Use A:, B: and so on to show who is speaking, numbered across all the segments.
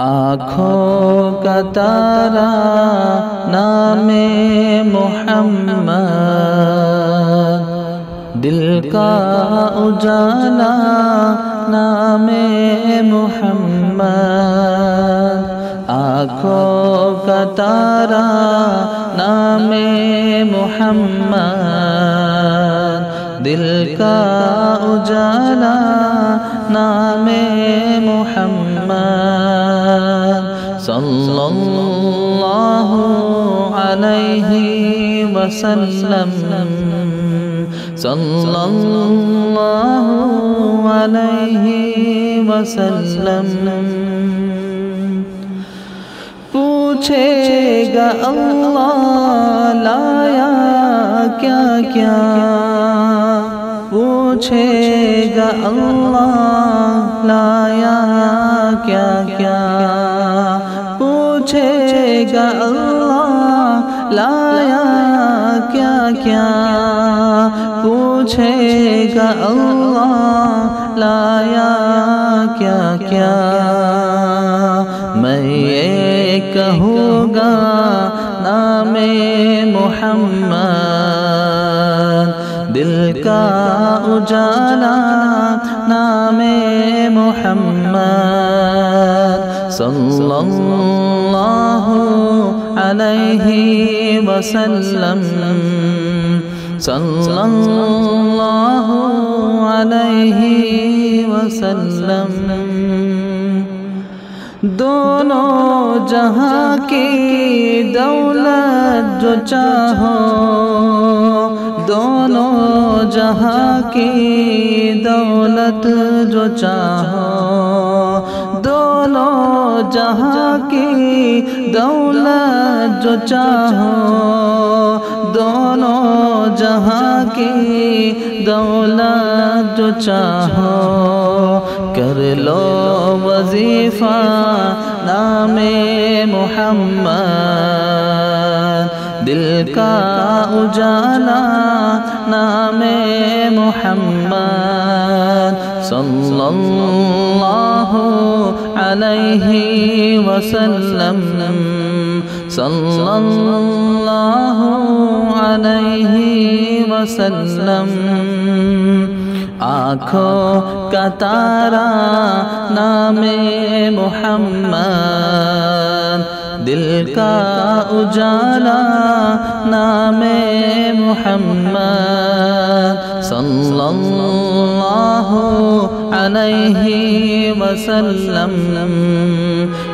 A: آنکھوں کا تارا نام محمد، دل کا اجالا نام محمد، آنکھوں کا تارا نام محمد، دل کا اجالا نام محمد، صلی اللہ علیہ وسلم، صلی اللہ علیہ وسلم۔ پوچھے گا اللہ لایا کیا کیا، پوچھے گا اللہ لایا کیا کیا، پوچھے گا اللہ لایا کیا کیا، پوچھے گا اللہ لایا کیا کیا۔ میں یہ کہوں گا نام محمد، دل کا اجالا نام محمد، صلی اللہ علیہ وسلم، صلی اللہ علیہ وسلم۔ دونوں جہاں کی دولت جو چاہو، دونوں جہاں کی دولت جو چاہو، دونوں جہاں کی دولت جو چاہو، دونوں جہاں کی دولت جو چاہو، کر لو وظیفہ نام محمد، دل کا اجالا نام محمد، صلی اللہ علیہ وسلم، صلی اللہ علیہ وسلم۔ آنکھوں کا تارا نام محمد، دل کا اجالا نام محمد، صلی اللہ علیہ وسلم،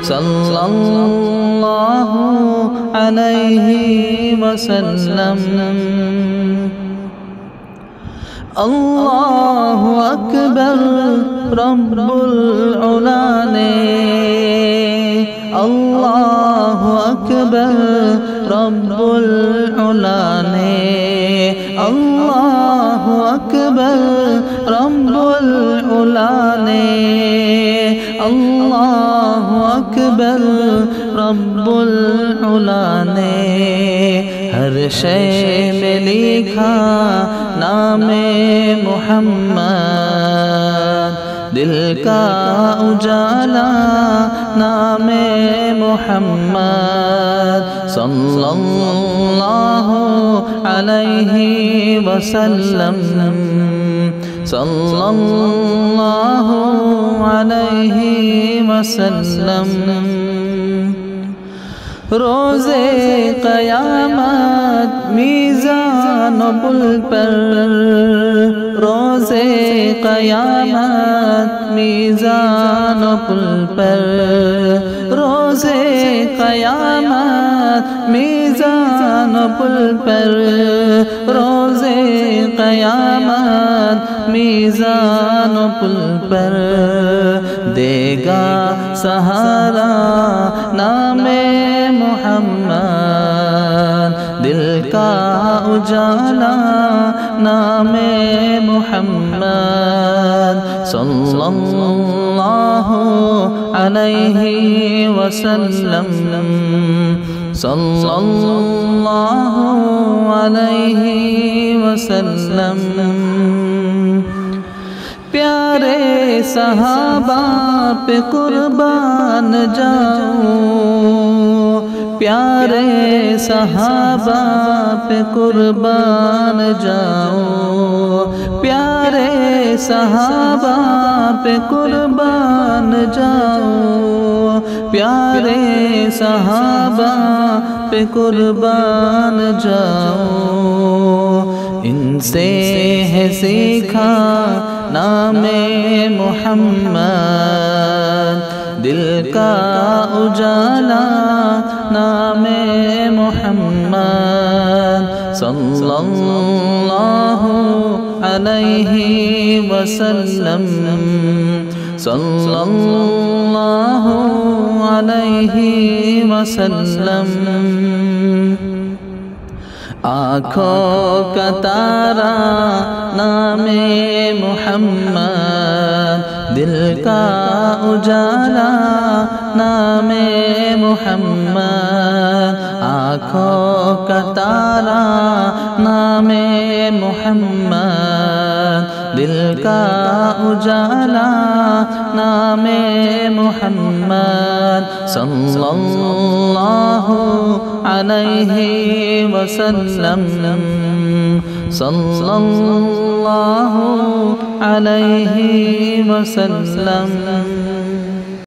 A: صلی اللہ علیہ وسلم۔ اللہ اکبر رب العلا نے، اللہ اکبر رب العلا نے، اللہ اکبر رب العلا نے، اللہ اکبر رب العلا نے، ہر شے میں لکھا نام محمد، دل کا اجالا نام محمد، صلی اللہ علیہ وسلم، صلی اللہ علیہ وسلم۔ روز قیامت میزان و پل پر، روز قیامت میزان و پل پر، روز قیامت میزان و پل پر، روز قیامت میزان و پل پر، دے گا سہارا نام محمد، دل کا اجالا نام محمد، صلی اللہ علیہ وسلم، صلی اللہ علیہ وسلم۔ پیارے صحابہ پہ قربان جاؤں، پیارے صحابہ پہ قربان جاؤں، پیارے صحابہ پہ قربان جاؤں، پیارے صحابہ پہ قربان جاؤں۔ ان سے ہے سیکھا نام محمد، دل کا اجالا نام محمد، صلی اللہ علیہ وسلم، صلی اللہ علیہ وسلم۔ آنکھوں کا تارا نام محمد، دل کا اجالا نام محمد، آنکھوں کا تارا نام محمد، دل کا اجالا نام محمد، صلی اللہ علیہ وسلم، صلی اللہ علیہ وسلم۔